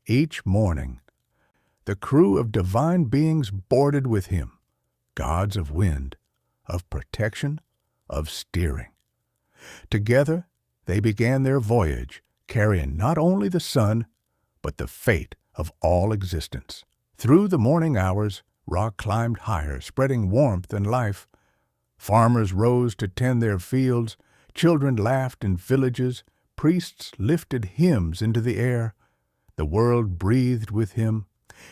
Each morning, the crew of divine beings boarded with him, gods of wind, of protection, of steering. Together, they began their voyage, carrying not only the sun, but the fate of all existence. Through the morning hours, Ra climbed higher, spreading warmth and life. Farmers rose to tend their fields, children laughed in villages, priests lifted hymns into the air. The world breathed with him.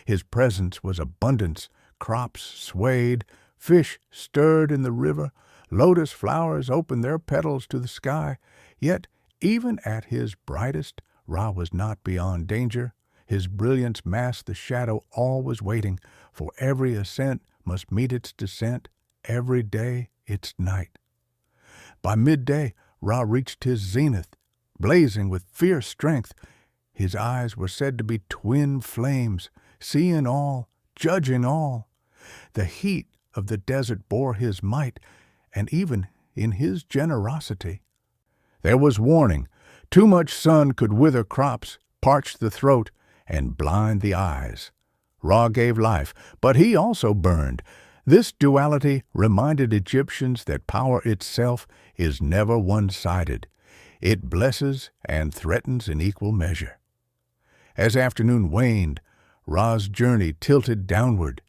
His presence was abundance, crops swayed, fish stirred in the river, lotus flowers opened their petals to the sky. Yet, even at his brightest, Ra was not beyond danger. His brilliance masked the shadow all was waiting, for every ascent must meet its descent, every day its night. By midday, Ra reached his zenith, blazing with fierce strength. His eyes were said to be twin flames, seeing all, judging all. The heat of the desert bore his might, and even in his generosity. There was warning. Too much sun could wither crops, parch the throat, and blind the eyes. Ra gave life, but he also burned. This duality reminded Egyptians that power itself is never one-sided. It blesses and threatens in equal measure. As afternoon waned, Ra's journey tilted downward.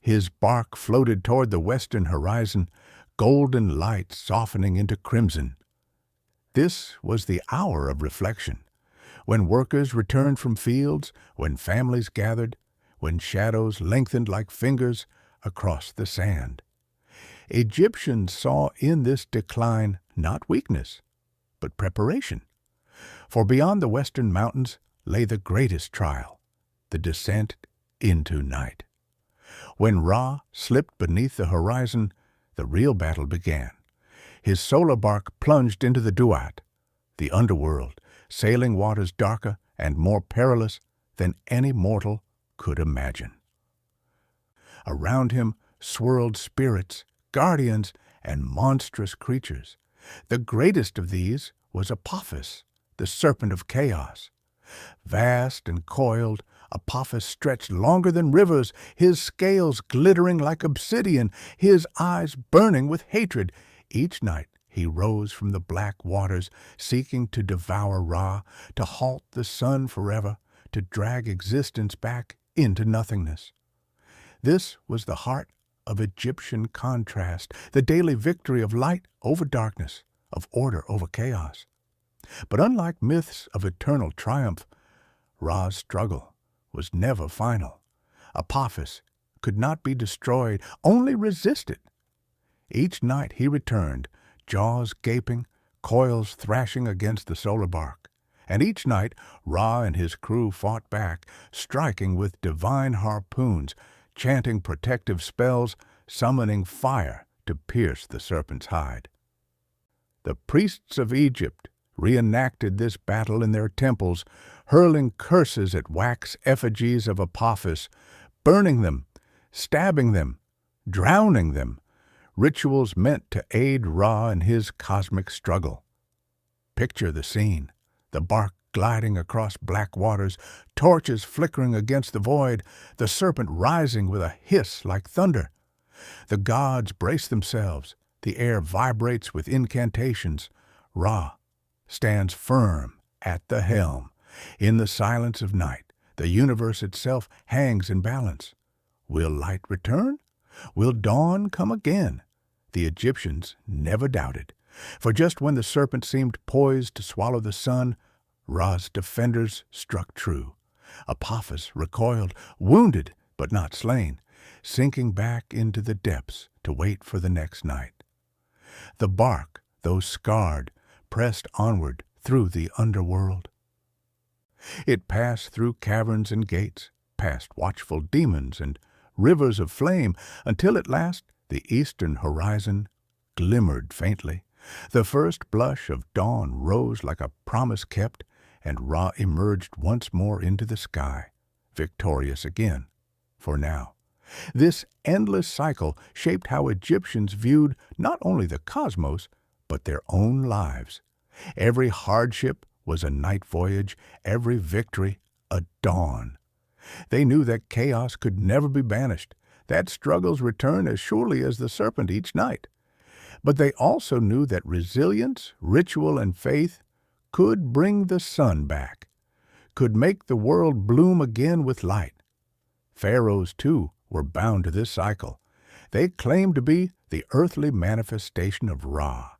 His bark floated toward the western horizon, golden light softening into crimson. This was the hour of reflection, when workers returned from fields, when families gathered, when shadows lengthened like fingers across the sand. Egyptians saw in this decline not weakness, but preparation. For beyond the western mountains lay the greatest trial, the descent into night. When Ra slipped beneath the horizon, the real battle began. His solar bark plunged into the duat, the underworld, sailing waters darker and more perilous than any mortal could imagine. Around him swirled spirits, guardians, and monstrous creatures. The greatest of these was Apophis, the serpent of chaos. Vast and coiled, Apophis stretched longer than rivers, his scales glittering like obsidian, his eyes burning with hatred. Each night he rose from the black waters, seeking to devour Ra, to halt the sun forever, to drag existence back into nothingness. This was the heart of Egyptian contrast, the daily victory of light over darkness, of order over chaos. But unlike myths of eternal triumph, Ra's struggle was never final. Apophis could not be destroyed, only resisted. Each night he returned, jaws gaping, coils thrashing against the solar bark. And each night Ra and his crew fought back, striking with divine harpoons, chanting protective spells, summoning fire to pierce the serpent's hide. The priests of Egypt reenacted this battle in their temples, hurling curses at wax effigies of Apophis, burning them, stabbing them, drowning them, rituals meant to aid Ra in his cosmic struggle. Picture the scene, the bark gliding across black waters, torches flickering against the void, the serpent rising with a hiss like thunder. The gods brace themselves, the air vibrates with incantations. Ra stands firm at the helm. In the silence of night, the universe itself hangs in balance. Will light return? Will dawn come again? The Egyptians never doubted, for just when the serpent seemed poised to swallow the sun, Ra's defenders struck true. Apophis recoiled, wounded but not slain, sinking back into the depths to wait for the next night. The bark, though scarred, pressed onward through the underworld. It passed through caverns and gates, past watchful demons and rivers of flame, until at last the eastern horizon glimmered faintly. The first blush of dawn rose like a promise kept, and Ra emerged once more into the sky, victorious again, for now. This endless cycle shaped how Egyptians viewed not only the cosmos, but their own lives. Every hardship was a night voyage, every victory a dawn. They knew that chaos could never be banished, that struggles return as surely as the serpent each night. But they also knew that resilience, ritual, and faith could bring the sun back, could make the world bloom again with light. Pharaohs, too, were bound to this cycle. They claimed to be the earthly manifestation of Ra,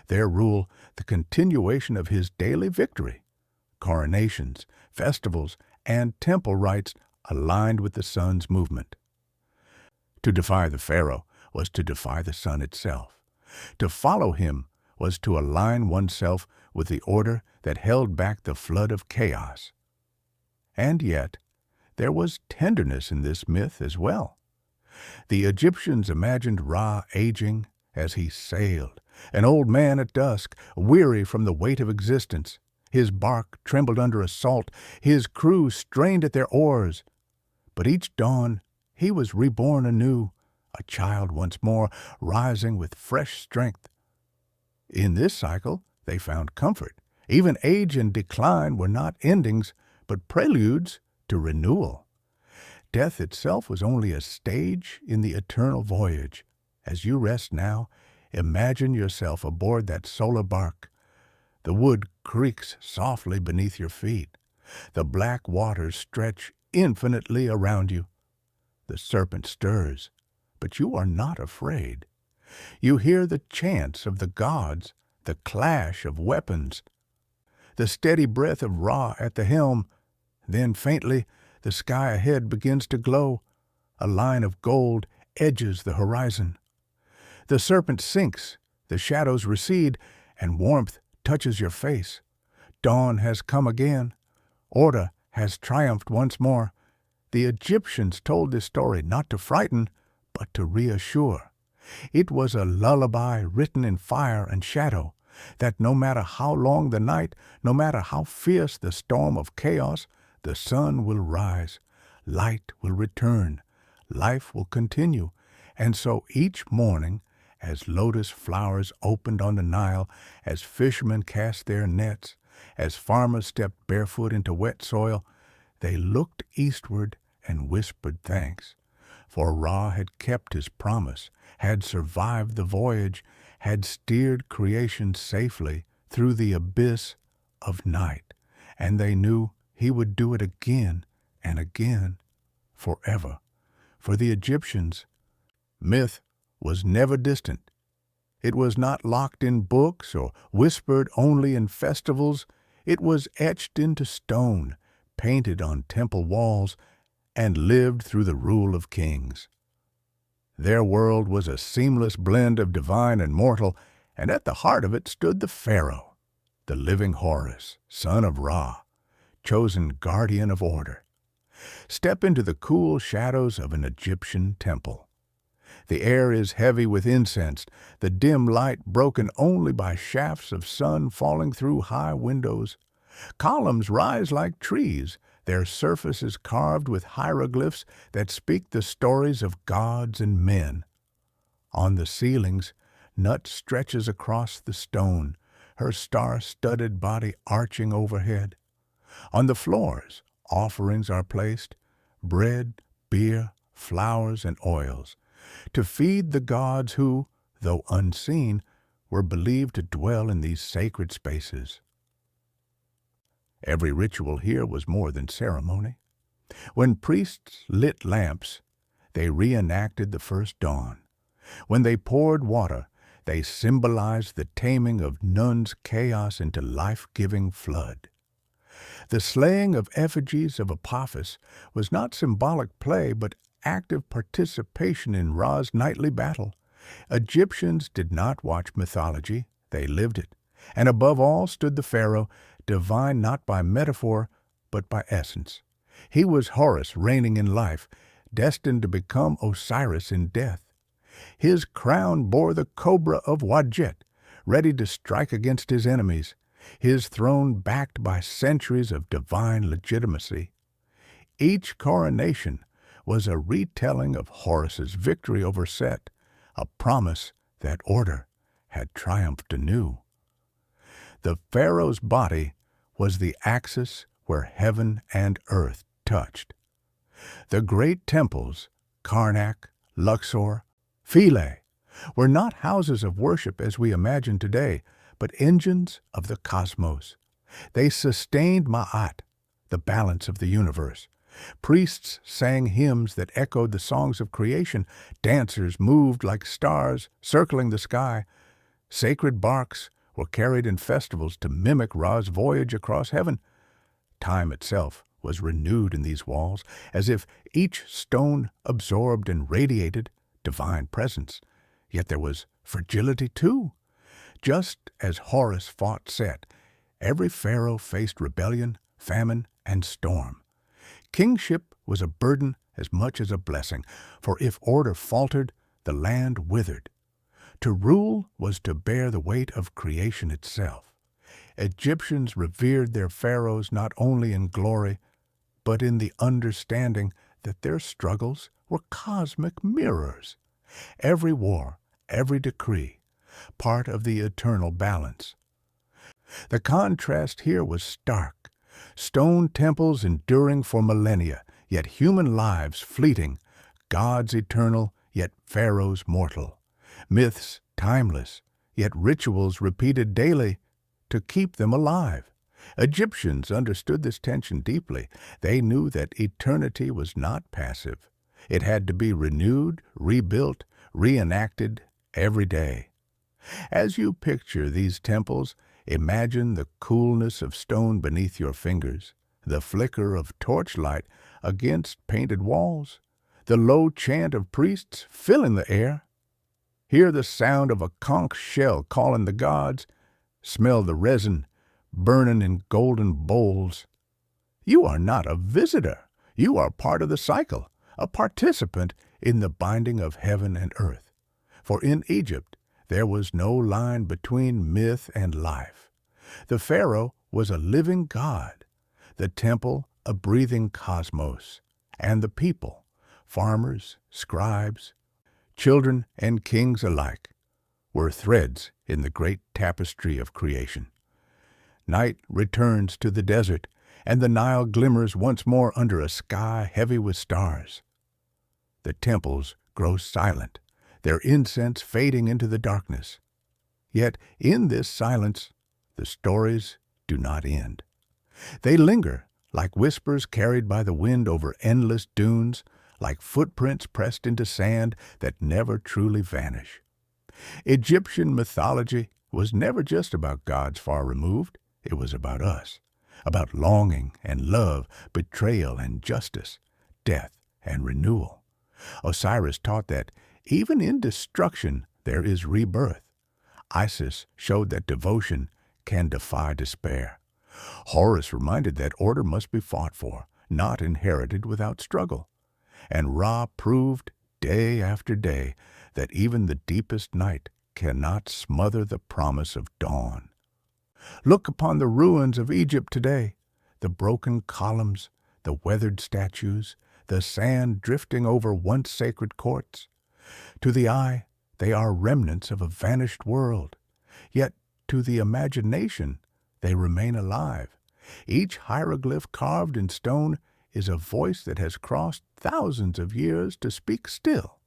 their rule the continuation of his daily victory. Coronations, festivals, and temple rites aligned with the sun's movement. To defy the pharaoh was to defy the sun itself. To follow him was to align oneself with the order that held back the flood of chaos. And yet, there was tenderness in this myth as well. The Egyptians imagined Ra aging as he sailed, an old man at dusk, weary from the weight of existence. His bark trembled under assault, his crew strained at their oars. But each dawn he was reborn anew, a child once more, rising with fresh strength. In this cycle they found comfort. Even age and decline were not endings, but preludes to renewal. Death itself was only a stage in the eternal voyage. As you rest now, imagine yourself aboard that solar bark. The wood creaks softly beneath your feet. The black waters stretch infinitely around you. The serpent stirs, but you are not afraid. You hear the chants of the gods, the clash of weapons, the steady breath of Ra at the helm. Then faintly the sky ahead begins to glow. A line of gold edges the horizon. The serpent sinks, the shadows recede, and warmth touches your face. Dawn has come again. Order has triumphed once more. The Egyptians told this story not to frighten, but to reassure. It was a lullaby written in fire and shadow, that no matter how long the night, no matter how fierce the storm of chaos, the sun will rise, light will return, life will continue. And so each morning, as lotus flowers opened on the Nile, as fishermen cast their nets, as farmers stepped barefoot into wet soil, they looked eastward and whispered thanks. For Ra had kept his promise, had survived the voyage, had steered creation safely through the abyss of night, and they knew he would do it again and again, forever. For the Egyptians, myth was never distant. It was not locked in books or whispered only in festivals. It was etched into stone, painted on temple walls, and lived through the rule of kings. Their world was a seamless blend of divine and mortal, and at the heart of it stood the pharaoh, the living Horus, son of Ra, chosen guardian of order. Step into the cool shadows of an Egyptian temple. The air is heavy with incense, the dim light broken only by shafts of sun falling through high windows. Columns rise like trees, their surfaces carved with hieroglyphs that speak the stories of gods and men. On the ceilings, Nut stretches across the stone, her star-studded body arching overhead. On the floors, offerings are placed, bread, beer, flowers, and oils, to feed the gods who, though unseen, were believed to dwell in these sacred spaces. Every ritual here was more than ceremony. When priests lit lamps, they reenacted the first dawn. When they poured water, they symbolized the taming of Nun's chaos into life-giving flood. The slaying of effigies of Apophis was not symbolic play, but active participation in Ra's nightly battle. Egyptians did not watch mythology, they lived it. And above all stood the pharaoh, divine not by metaphor, but by essence. He was Horus reigning in life, destined to become Osiris in death. His crown bore the cobra of Wadjet, ready to strike against his enemies, his throne backed by centuries of divine legitimacy. Each coronation was a retelling of Horus's victory over Set, a promise that order had triumphed anew. The pharaoh's body was the axis where heaven and earth touched. The great temples, Karnak, Luxor, Philae, were not houses of worship as we imagine today, but engines of the cosmos. They sustained Ma'at, the balance of the universe. Priests sang hymns that echoed the songs of creation. Dancers moved like stars, circling the sky. Sacred barks were carried in festivals to mimic Ra's voyage across heaven. Time itself was renewed in these walls, as if each stone absorbed and radiated divine presence. Yet there was fragility too. Just as Horus fought Set, every pharaoh faced rebellion, famine, and storm. Kingship was a burden as much as a blessing, for if order faltered, the land withered. To rule was to bear the weight of creation itself. Egyptians revered their pharaohs not only in glory, but in the understanding that their struggles were cosmic mirrors. Every war, every decree, part of the eternal balance. The contrast here was stark. Stone temples enduring for millennia, yet human lives fleeting, gods eternal, yet pharaohs mortal. Myths timeless, yet rituals repeated daily to keep them alive. Egyptians understood this tension deeply. They knew that eternity was not passive. It had to be renewed, rebuilt, reenacted every day. As you picture these temples, imagine the coolness of stone beneath your fingers, the flicker of torchlight against painted walls, the low chant of priests filling the air. Hear the sound of a conch shell calling the gods. Smell the resin burning in golden bowls. You are not a visitor. You are part of the cycle, a participant in the binding of heaven and earth. For in Egypt there was no line between myth and life. The pharaoh was a living god, the temple a breathing cosmos, and the people, farmers, scribes, children, and kings alike, were threads in the great tapestry of creation. Night returns to the desert, and the Nile glimmers once more under a sky heavy with stars. The temples grow silent, their incense fading into the darkness. Yet in this silence, the stories do not end. They linger, like whispers carried by the wind over endless dunes, like footprints pressed into sand that never truly vanish. Egyptian mythology was never just about gods far removed. It was about us, about longing and love, betrayal and justice, death and renewal. Osiris taught that even in destruction there is rebirth. Isis showed that devotion can defy despair. Horus reminded that order must be fought for, not inherited without struggle. And Ra proved day after day that even the deepest night cannot smother the promise of dawn. Look upon the ruins of Egypt today, the broken columns, the weathered statues, the sand drifting over once sacred courts. To the eye, they are remnants of a vanished world. Yet to the imagination, they remain alive. Each hieroglyph carved in stone is a voice that has crossed thousands of years to speak still.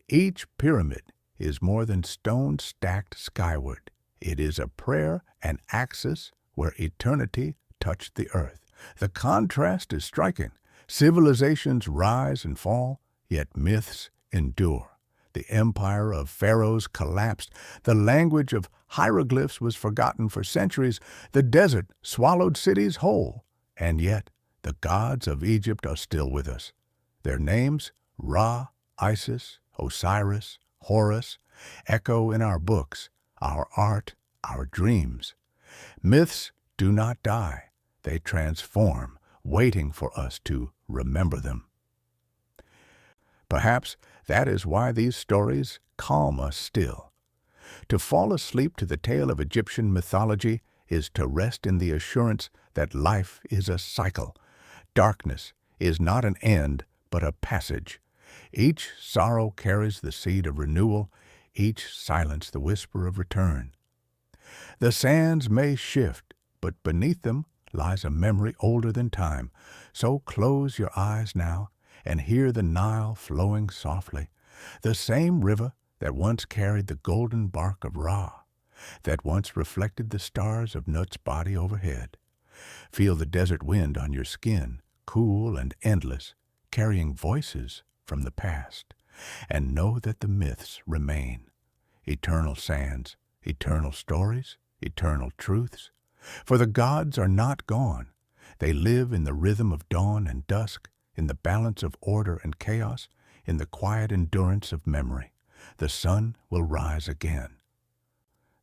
Each pyramid is more than stone stacked skyward. It is a prayer and axis where eternity touched the earth. The contrast is striking. Civilizations rise and fall, yet myths endure. The empire of pharaohs collapsed. The language of hieroglyphs was forgotten for centuries. The desert swallowed cities whole. And yet, the gods of Egypt are still with us. Their names, Ra, Isis, Osiris, Horus, echo in our books, our art, our dreams. Myths do not die. They transform, waiting for us to remember them. Perhaps that is why these stories calm us still. To fall asleep to the tale of Egyptian mythology is to rest in the assurance that life is a cycle. Darkness is not an end, but a passage. Each sorrow carries the seed of renewal, each silence the whisper of return. The sands may shift, but beneath them lies a memory older than time. So close your eyes now and hear the Nile flowing softly, the same river that once carried the golden bark of Ra, that once reflected the stars of Nut's body overhead. Feel the desert wind on your skin, cool and endless, carrying voices from the past, and know that the myths remain. Eternal sands, eternal stories, eternal truths. For the gods are not gone. They live in the rhythm of dawn and dusk, in the balance of order and chaos, in the quiet endurance of memory. The sun will rise again.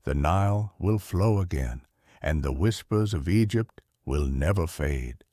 The Nile will flow again, and the whispers of Egypt will never fade.